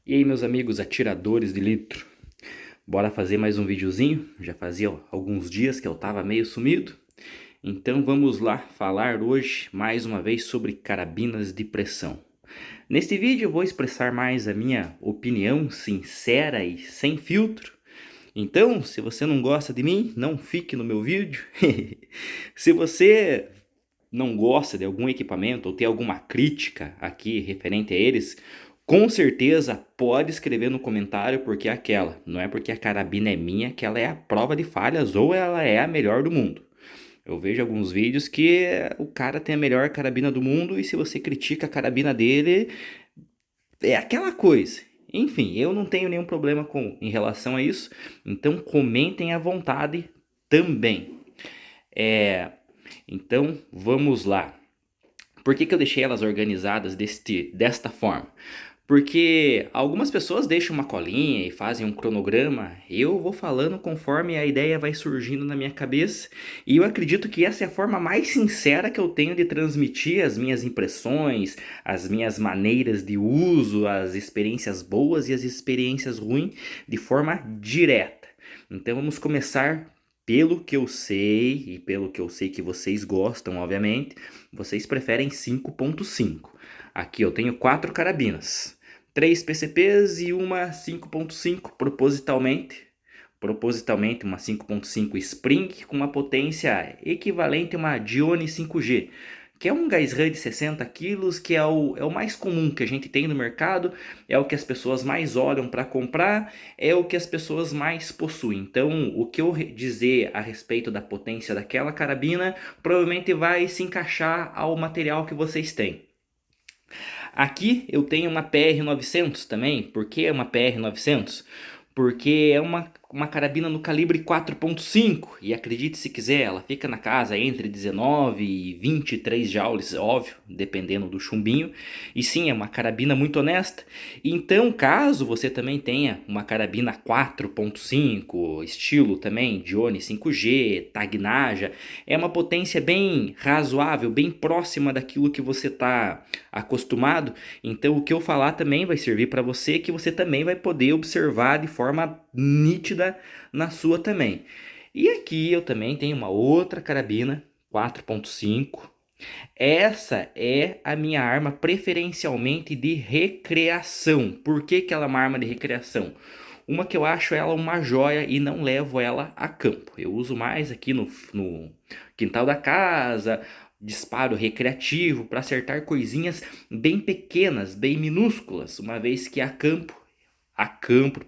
E aí, meus amigos atiradores de litro, bora fazer mais um videozinho? Já fazia alguns dias que eu tava meio sumido, então vamos lá falar hoje mais uma vez sobre carabinas de pressão. Neste vídeo eu vou expressar mais a minha opinião sincera e sem filtro. Então, se você não gosta de mim, não fique no meu vídeo. Se você não gosta de algum equipamento ou tem alguma crítica aqui referente a eles, com certeza pode escrever no comentário, porque é aquela. Não é porque a carabina é minha que ela é a prova de falhas ou ela é a melhor do mundo. Eu vejo alguns vídeos que o cara tem a melhor carabina do mundo e se você critica a carabina dele, é aquela coisa. Enfim, eu não tenho nenhum problema em relação a isso, então comentem à vontade também. Então vamos lá. Por que eu deixei elas organizadas desta forma? Porque algumas pessoas deixam uma colinha e fazem um cronograma. Eu vou falando conforme a ideia vai surgindo na minha cabeça. E eu acredito que essa é a forma mais sincera que eu tenho de transmitir as minhas impressões, as minhas maneiras de uso, as experiências boas e as experiências ruins de forma direta. Então vamos começar pelo que eu sei e pelo que eu sei que vocês gostam, obviamente. Vocês preferem 5.5. Aqui eu tenho 4 carabinas, 3 PCPs e uma 5.5 propositalmente uma 5.5 Spring com uma potência equivalente a uma Dione 5G, que é um gás RAM de 60 kg, que é o mais comum que a gente tem no mercado, é o que as pessoas mais olham para comprar, é o que as pessoas mais possuem. Então, o que eu dizer a respeito da potência daquela carabina provavelmente vai se encaixar ao material que vocês têm. Aqui eu tenho uma PR-900 também. Por que uma PR-900? Porque é uma carabina no calibre 4.5 e acredite se quiser, ela fica na casa entre 19 e 23 joules, óbvio, dependendo do chumbinho. E sim, é uma carabina muito honesta. Então, caso você também tenha uma carabina 4.5, estilo também Dione 5G, Tagnaja, é uma potência bem razoável, bem próxima daquilo que você está acostumado. Então o que eu falar também vai servir para você, que você também vai poder observar de forma nítida na sua também. E aqui eu também tenho uma outra carabina 4.5. Essa é a minha arma preferencialmente de recreação. Por que que ela é uma arma de recreação? Uma que eu acho ela uma joia e não levo ela a campo. Eu uso mais aqui no quintal da casa, disparo recreativo para acertar coisinhas bem pequenas, bem minúsculas, uma vez que a campo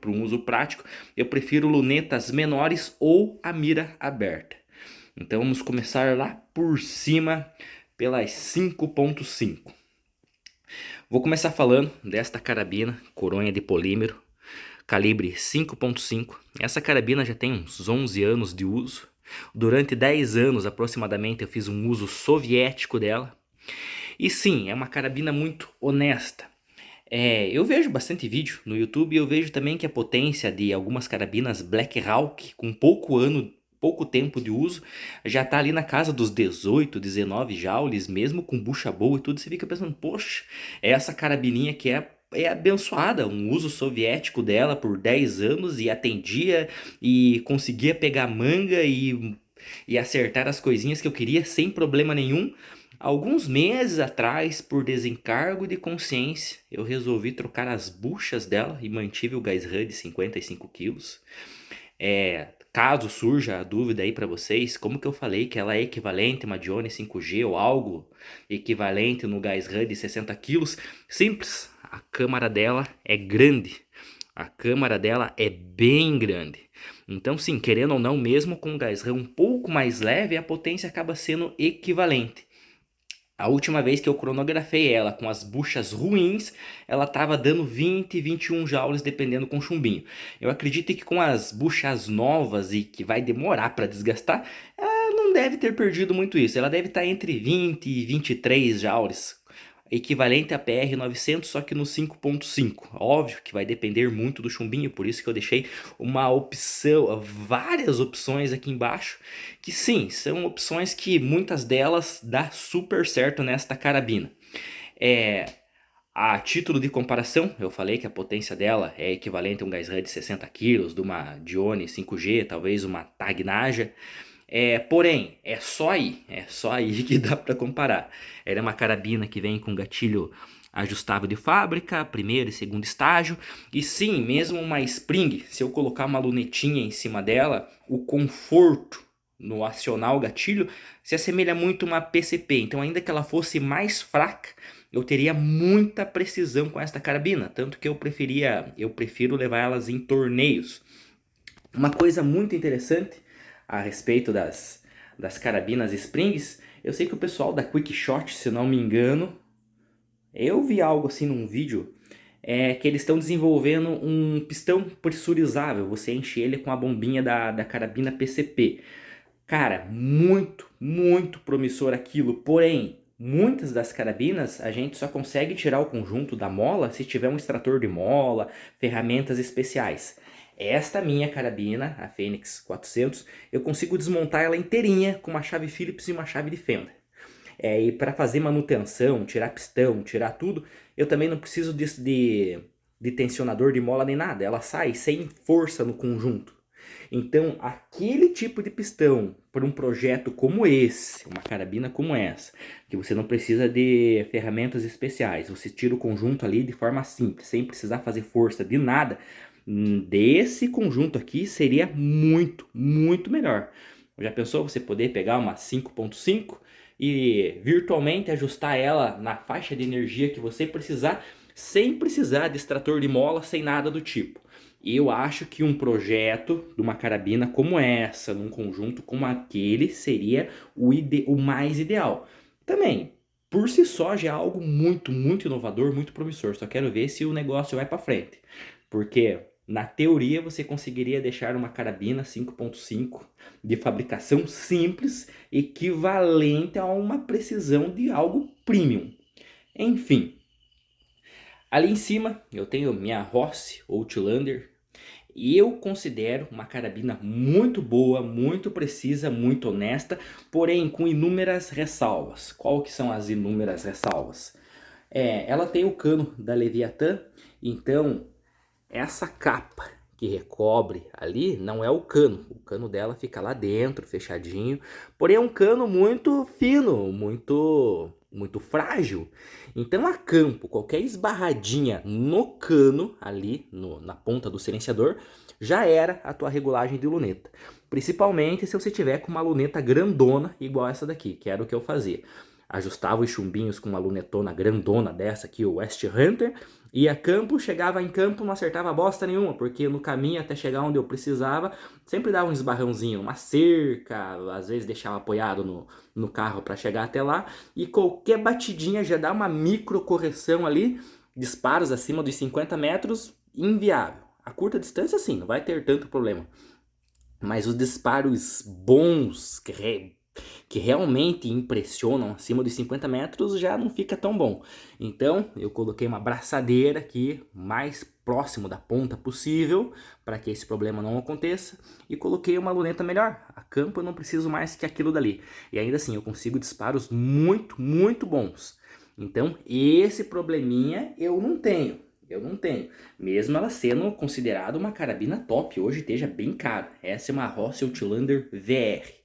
para um uso prático, eu prefiro lunetas menores ou a mira aberta. Então vamos começar lá por cima pelas 5.5. Vou começar falando desta carabina, coronha de polímero, calibre 5.5. Essa carabina já tem uns 11 anos de uso. Durante 10 anos aproximadamente eu fiz um uso soviético dela. E sim, é uma carabina muito honesta. Eu vejo bastante vídeo no YouTube e eu vejo também que a potência de algumas carabinas Black Hawk com pouco tempo de uso já tá ali na casa dos 18, 19 joules, mesmo com bucha boa e tudo. Você fica pensando, poxa, essa carabininha que é abençoada, um uso soviético dela por 10 anos e atendia e conseguia pegar manga e acertar as coisinhas que eu queria sem problema nenhum. Alguns meses atrás, por desencargo de consciência, eu resolvi trocar as buchas dela e mantive o gás RAM de 55 quilos. Caso surja a dúvida aí para vocês, como que eu falei que ela é equivalente a uma Dione 5G ou algo equivalente no gás RAM de 60 quilos? Simples, a câmara dela é grande. A câmara dela é bem grande. Então sim, querendo ou não, mesmo com o gás RAM um pouco mais leve, a potência acaba sendo equivalente. A última vez que eu cronografei ela com as buchas ruins, ela estava dando 20, 21 joules dependendo com chumbinho. Eu acredito que com as buchas novas e que vai demorar para desgastar, ela não deve ter perdido muito isso. Ela deve estar entre 20 e 23 joules, equivalente a PR-900, só que no 5.5. Óbvio que vai depender muito do chumbinho, por isso que eu deixei uma opção, várias opções aqui embaixo, que sim, são opções que muitas delas dá super certo nesta carabina. É, A título de comparação, eu falei que a potência dela é equivalente a um gás HUD de 60 kg, de uma Dione 5G, talvez uma TAG Naja. Porém, é só aí que dá para comparar. Ela é uma carabina que vem com gatilho ajustável de fábrica, primeiro e segundo estágio. E sim, mesmo uma Spring, se eu colocar uma lunetinha em cima dela, o conforto no acionar o gatilho se assemelha muito a uma PCP. Então, ainda que ela fosse mais fraca, eu teria muita precisão com esta carabina. Tanto que eu prefiro levar elas em torneios. Uma coisa muito interessante a respeito das carabinas Springs, eu sei que o pessoal da Quick Shot, se não me engano, eu vi algo assim num vídeo, que eles estão desenvolvendo um pistão pressurizável, você enche ele com a bombinha da carabina PCP. Cara, muito promissor aquilo, porém, muitas das carabinas a gente só consegue tirar o conjunto da mola se tiver um extrator de mola, ferramentas especiais. Esta minha carabina, a Fênix 400, eu consigo desmontar ela inteirinha com uma chave Phillips e uma chave de fenda. E para fazer manutenção, tirar pistão, tirar tudo, eu também não preciso de tensionador de mola nem nada, ela sai sem força no conjunto. Então, aquele tipo de pistão para um projeto como esse, uma carabina como essa, que você não precisa de ferramentas especiais, você tira o conjunto ali de forma simples, sem precisar fazer força de nada, desse conjunto aqui seria muito melhor. Já pensou você poder pegar uma 5.5 e virtualmente ajustar ela na faixa de energia que você precisar, sem precisar de extrator de mola, sem nada do tipo. Eu acho que um projeto de uma carabina como essa, num conjunto como aquele, seria o mais ideal. Também, por si só, já é algo muito inovador, muito promissor. Só quero ver se o negócio vai para frente. Porque, na teoria, você conseguiria deixar uma carabina 5.5 de fabricação simples, equivalente a uma precisão de algo premium. Enfim. Ali em cima eu tenho minha Ross Outlander e eu considero uma carabina muito boa, muito precisa, muito honesta, porém com inúmeras ressalvas. Qual que são as inúmeras ressalvas? Ela tem o cano da Leviathan, então essa capa que recobre ali não é o cano dela fica lá dentro, fechadinho, porém é um cano muito fino, muito frágil. Então a campo, qualquer esbarradinha no cano ali, na ponta do silenciador, já era a tua regulagem de luneta. Principalmente se você tiver com uma luneta grandona igual essa daqui, que era o que eu fazia. Ajustava os chumbinhos com uma lunetona grandona dessa aqui, o West Hunter, ia a campo, chegava em campo, não acertava bosta nenhuma, porque no caminho até chegar onde eu precisava, sempre dava um esbarrãozinho, uma cerca, às vezes deixava apoiado no carro para chegar até lá, e qualquer batidinha já dá uma micro correção ali, disparos acima dos 50 metros, inviável. A curta distância sim, não vai ter tanto problema. Mas os disparos bons, que realmente impressionam acima dos 50 metros, já não fica tão bom. Então eu coloquei uma braçadeira aqui mais próximo da ponta possível para que esse problema não aconteça e coloquei uma luneta melhor. A campo eu não preciso mais que aquilo dali. E ainda assim eu consigo disparos muito bons. Então esse probleminha eu não tenho. Mesmo ela sendo considerada uma carabina top, hoje esteja bem caro. Essa é uma Ross Outlander VR.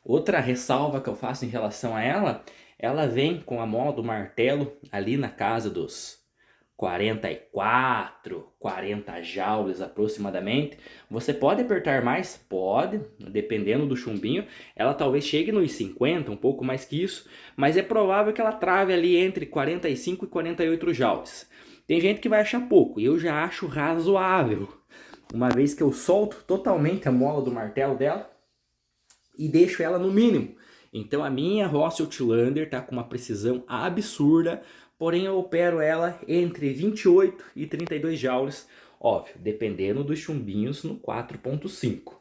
Outra ressalva que eu faço em relação a ela vem com a mola do martelo ali na casa dos 44, 40 joules aproximadamente. Você pode apertar mais? Pode, dependendo do chumbinho. Ela talvez chegue nos 50, um pouco mais que isso, mas é provável que ela trave ali entre 45 e 48 joules. Tem gente que vai achar pouco, e eu já acho razoável, uma vez que eu solto totalmente a mola do martelo dela e deixo ela no mínimo. Então a minha Ross Outlander está com uma precisão absurda, porém eu opero ela entre 28 e 32 joules, óbvio, dependendo dos chumbinhos no 4.5.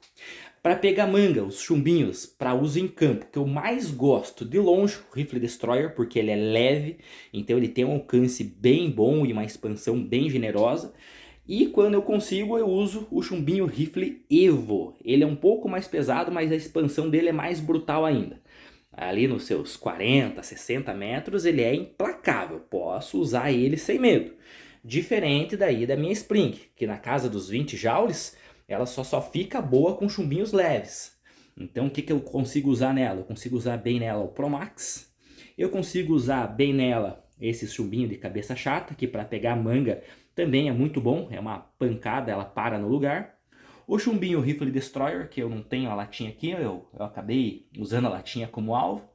Para pegar manga, os chumbinhos para uso em campo, que eu mais gosto de longe, o Rifle Destroyer, porque ele é leve, então ele tem um alcance bem bom e uma expansão bem generosa. E quando eu consigo, eu uso o chumbinho Rifle Evo. Ele é um pouco mais pesado, mas a expansão dele é mais brutal ainda. ali nos seus 40, 60 metros, ele é implacável. Posso usar ele sem medo. Diferente daí da minha Spring, que na casa dos 20 joules, ela só fica boa com chumbinhos leves. Então o que eu consigo usar nela? Eu consigo usar bem nela o Pro Max. Eu consigo usar bem nela esse chumbinho de cabeça chata, que para pegar manga também é muito bom. É uma pancada, ela para no lugar. O chumbinho Rifle Destroyer, que eu não tenho a latinha aqui, eu acabei usando a latinha como alvo.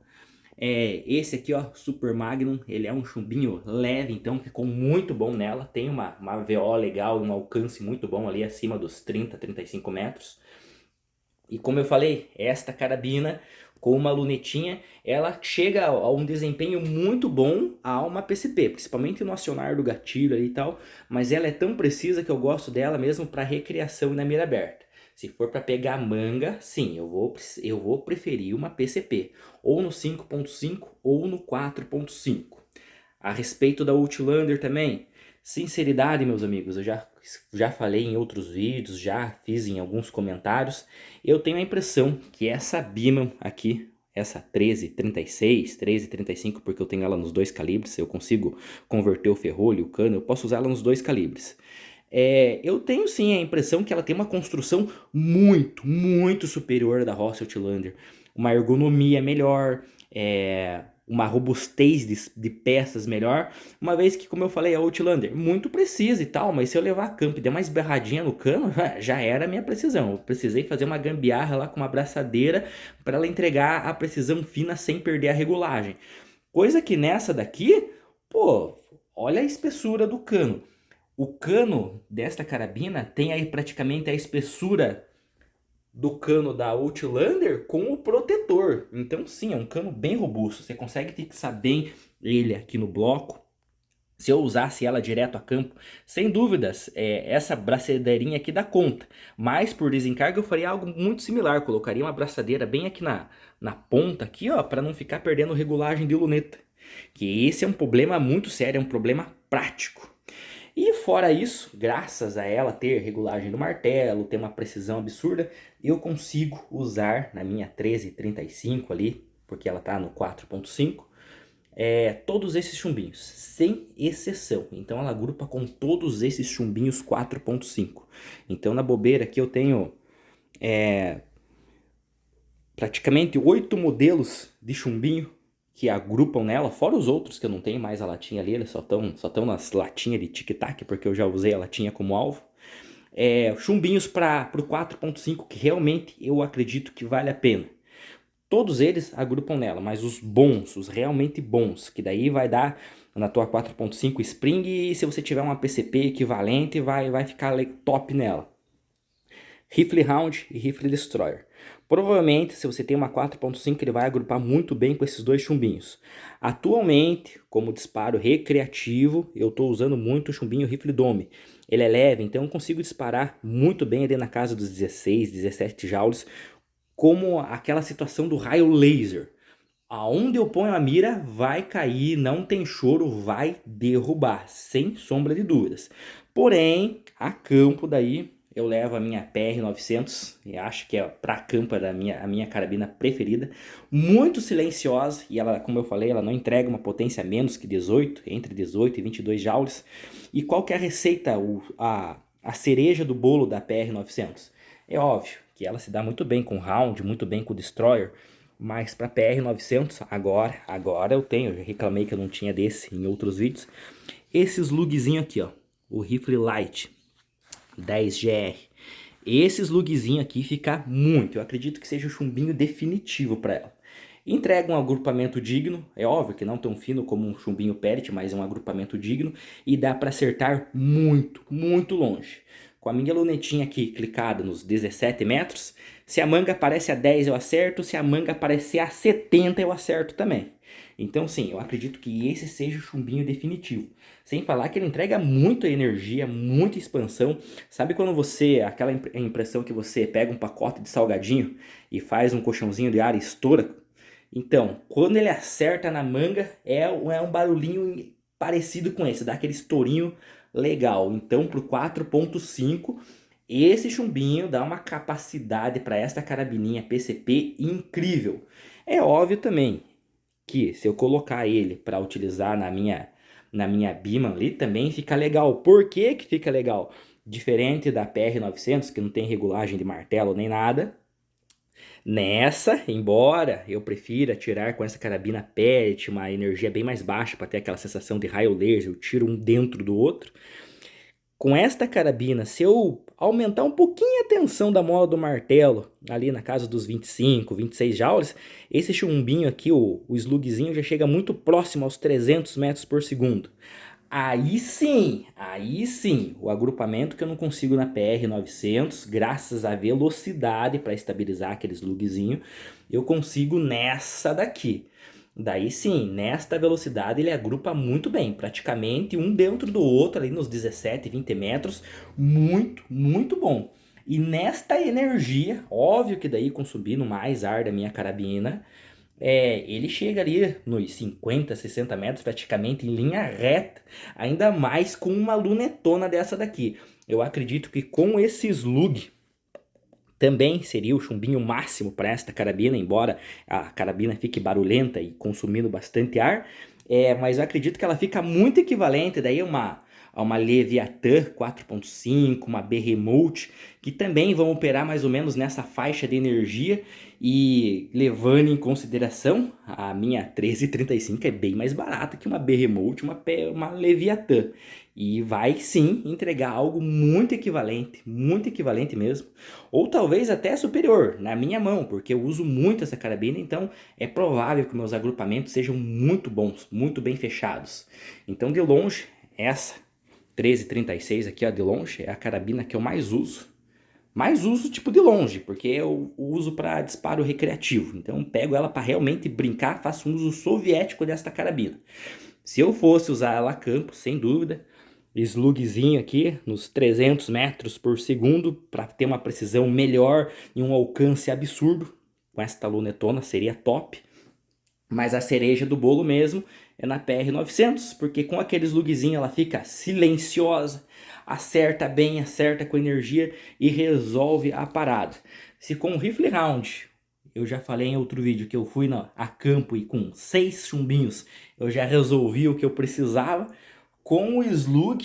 Esse aqui, ó, Super Magnum, ele é um chumbinho leve, então ficou muito bom nela. Tem uma VO legal, um alcance muito bom ali, acima dos 30, 35 metros. E como eu falei, esta carabina com uma lunetinha, ela chega a um desempenho muito bom a uma PCP, principalmente no acionar do gatilho ali e tal, mas ela é tão precisa que eu gosto dela mesmo para recreação e na mira aberta. Se for para pegar manga, sim, eu vou preferir uma PCP, ou no 5.5 ou no 4.5. A respeito da Outlander também, sinceridade, meus amigos, eu já falei em outros vídeos, já fiz em alguns comentários. Eu tenho a impressão que essa Biman aqui, essa 1336, 1335, porque eu tenho ela nos dois calibres, eu consigo converter o ferrolho, o cano, eu posso usar ela nos dois calibres. Eu tenho sim a impressão que ela tem uma construção muito superior da Ross Outlander. Uma ergonomia melhor, uma robustez de peças melhor, uma vez que, como eu falei, a Outlander muito precisa e tal, mas se eu levar a campo e der uma esberradinha no cano, já era a minha precisão. Eu precisei fazer uma gambiarra lá com uma braçadeira para ela entregar a precisão fina sem perder a regulagem. Coisa que nessa daqui, pô, olha a espessura do cano. O cano desta carabina tem aí praticamente a espessura do cano da Outlander com o protetor. Então sim, é um cano bem robusto. Você consegue fixar bem ele aqui no bloco. Se eu usasse ela direto a campo, sem dúvidas, essa braçadeirinha aqui dá conta. Mas por desencargo eu faria algo muito similar. Colocaria uma braçadeira bem aqui na ponta, aqui, ó, para não ficar perdendo regulagem de luneta. Que esse é um problema muito sério, é um problema prático. E fora isso, graças a ela ter regulagem do martelo, ter uma precisão absurda, eu consigo usar na minha 1335 ali, porque ela tá no 4.5, todos esses chumbinhos, sem exceção. Então ela agrupa com todos esses chumbinhos 4.5. Então na bobeira aqui eu tenho praticamente 8 modelos de chumbinho que agrupam nela, fora os outros que eu não tenho mais a latinha ali, eles só estão nas latinhas de tic-tac, porque eu já usei a latinha como alvo. Chumbinhos para o 4.5 que realmente eu acredito que vale a pena. Todos eles agrupam nela, mas os bons, os realmente bons, que daí vai dar na tua 4.5 Spring, e se você tiver uma PCP equivalente, vai ficar top nela. Rifle Round e Rifle Destroyer. Provavelmente, se você tem uma 4.5, ele vai agrupar muito bem com esses dois chumbinhos. Atualmente, como disparo recreativo, eu estou usando muito o chumbinho Rifle Dome. Ele é leve, então eu consigo disparar muito bem ali na casa dos 16, 17 joules, como aquela situação do raio laser. Aonde eu ponho a mira, vai cair, não tem choro, vai derrubar, sem sombra de dúvidas. Porém, a campo daí, eu levo a minha PR900, e acho que é para campo a minha carabina preferida. Muito silenciosa, e ela, como eu falei, ela não entrega uma potência menos que 18, entre 18 e 22 joules. E qual que é a receita, a cereja do bolo da PR900? É óbvio que ela se dá muito bem com round, muito bem com destroyer, mas para PR900, agora eu tenho, já reclamei que eu não tinha desse em outros vídeos, esses lugzinho aqui, ó, o Rifle Light 10GR. Esses lugzinho aqui fica muito, eu acredito que seja o chumbinho definitivo para ela. Entrega um agrupamento digno, é óbvio que não tão fino como um chumbinho pellet, mas é um agrupamento digno e dá para acertar muito longe. Com a minha lunetinha aqui clicada nos 17 metros, se a manga aparece a 10 eu acerto, se a manga aparecer a 70 eu acerto também. Então sim, eu acredito que esse seja o chumbinho definitivo. Sem falar que ele entrega muita energia, muita expansão. Sabe quando aquela impressão que você pega um pacote de salgadinho e faz um colchãozinho de ar e estoura? Então, quando ele acerta na manga, é um barulhinho parecido com esse, dá aquele estourinho legal. Então, pro 4.5, esse chumbinho dá uma capacidade para esta carabininha PCP incrível. É óbvio também que se eu colocar ele para utilizar na minha Bima ali, também fica legal. Por que que fica legal? Diferente da PR 900, que não tem regulagem de martelo nem nada, nessa, embora eu prefira atirar com essa carabina pellet, uma energia bem mais baixa para ter aquela sensação de raio laser, eu tiro um dentro do outro. Com esta carabina, se eu aumentar um pouquinho a tensão da mola do martelo, ali na casa dos 25, 26 joules, esse chumbinho aqui, o slugzinho, já chega muito próximo aos 300 metros por segundo. Aí sim, o agrupamento que eu não consigo na PR 900, graças à velocidade para estabilizar aquele slugzinho, eu consigo nessa daqui. Daí sim, nesta velocidade ele agrupa muito bem, praticamente um dentro do outro ali nos 17, 20 metros, muito, muito bom. E nesta energia, óbvio que daí consumindo mais ar da minha carabina, ele chega ali nos 50, 60 metros praticamente em linha reta, ainda mais com uma lunetona dessa daqui. Eu acredito que com esse slug também seria o chumbinho máximo para esta carabina, embora a carabina fique barulhenta e consumindo bastante ar, mas eu acredito que ela fica muito equivalente daí a uma Leviathan 4.5, uma Behemoth, que também vão operar mais ou menos nessa faixa de energia, e levando em consideração a minha 1335 é bem mais barata que uma Behemoth, uma Leviathan, e vai sim entregar algo muito equivalente mesmo, ou talvez até superior na minha mão, porque eu uso muito essa carabina, então é provável que meus agrupamentos sejam muito bons, muito bem fechados. Então de longe, essa 1336 aqui, ó, de longe, é a carabina que eu mais uso. Mais uso tipo de longe, porque eu uso para disparo recreativo. Então pego ela para realmente brincar, faço um uso soviético desta carabina. Se eu fosse usar ela a campo, sem dúvida, slugzinho aqui nos 300 metros por segundo para ter uma precisão melhor e um alcance absurdo. Com esta lunetona seria top. Mas a cereja do bolo mesmo é na PR 900, porque com aquele slugzinho ela fica silenciosa, acerta bem, acerta com energia e resolve a parada. Se com o rifle round, eu já falei em outro vídeo que eu fui a campo e com 6 chumbinhos eu já resolvi o que eu precisava, com o slug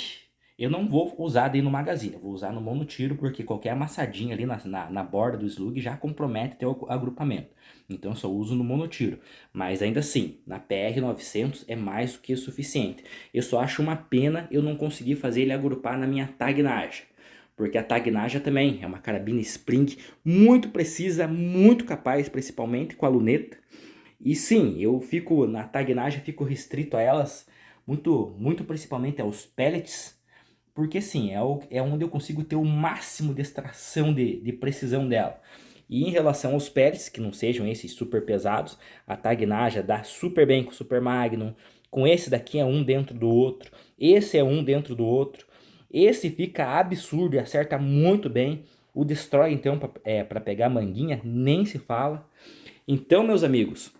eu não vou usar daí no magazine, eu vou usar no monotiro, porque qualquer amassadinha ali na borda do slug já compromete teu agrupamento. Então eu só uso no monotiro. Mas ainda assim, na PR 900 é mais do que suficiente. Eu só acho uma pena eu não conseguir fazer ele agrupar na minha Tag Naja. Porque a Tag Naja também é uma carabina Spring muito precisa, muito capaz, principalmente com a luneta. E sim, eu fico na Tag Naja, fico restrito a elas, muito principalmente aos pellets, porque sim, é onde eu consigo ter o máximo de extração de precisão dela. E em relação aos pellets, que não sejam esses super pesados, a Tag Naja dá super bem com o Super Magnum, com esse daqui é um dentro do outro, esse é um dentro do outro, esse fica absurdo e acerta muito bem, o Destroy então para pegar manguinha nem se fala. Então meus amigos,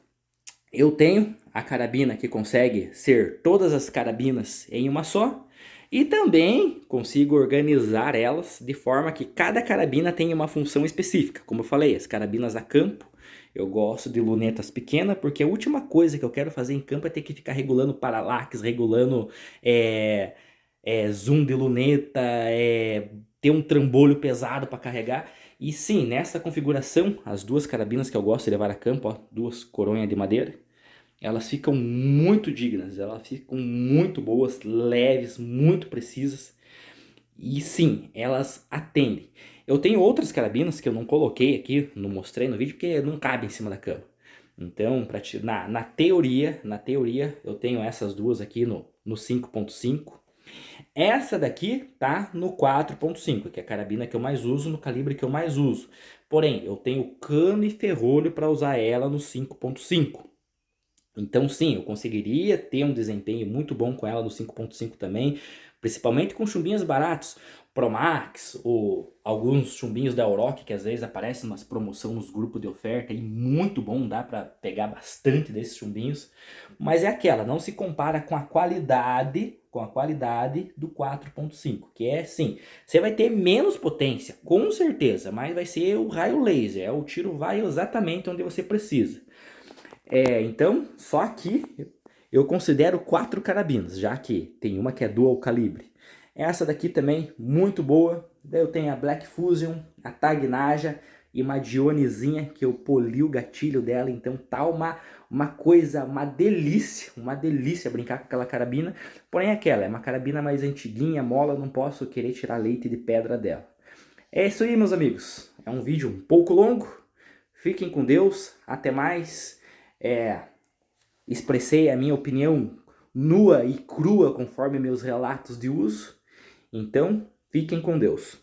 eu tenho a carabina que consegue ser todas as carabinas em uma só, e também consigo organizar elas de forma que cada carabina tenha uma função específica. Como eu falei, as carabinas a campo, eu gosto de lunetas pequenas, porque a última coisa que eu quero fazer em campo é ter que ficar regulando paralaxe, regulando zoom de luneta, ter um trambolho pesado para carregar. E sim, nessa configuração, as duas carabinas que eu gosto de levar a campo, ó, duas coronhas de madeira, elas ficam muito dignas, elas ficam muito boas, leves, muito precisas. E sim, elas atendem. Eu tenho outras carabinas que eu não coloquei aqui, não mostrei no vídeo, porque não cabe em cima da cama. Então, na teoria, eu tenho essas duas aqui no 5.5. Essa daqui tá no 4.5, que é a carabina que eu mais uso, no calibre que eu mais uso. Porém, eu tenho cano e ferrolho para usar ela no 5.5. Então sim, eu conseguiria ter um desempenho muito bom com ela no 5.5 também, principalmente com chumbinhos baratos, Promax ou alguns chumbinhos da Oroch que às vezes aparecem umas promoção nos grupos de oferta e muito bom, dá para pegar bastante desses chumbinhos, mas é aquela, não se compara com a qualidade do 4.5, que é sim, você vai ter menos potência, com certeza, mas vai ser o raio laser, o tiro vai exatamente onde você precisa. Então, só aqui eu considero 4 carabinas, já que tem uma que é dual calibre. Essa daqui também, muito boa. Daí eu tenho a Black Fusion, a Tag Naja e uma Dionezinha, que eu poli o gatilho dela. Então tá uma coisa, uma delícia brincar com aquela carabina. Porém aquela, é uma carabina mais antiguinha, mola, não posso querer tirar leite de pedra dela. É isso aí, meus amigos. É um vídeo um pouco longo. Fiquem com Deus. Até mais. Expressei a minha opinião nua e crua conforme meus relatos de uso. Então, fiquem com Deus.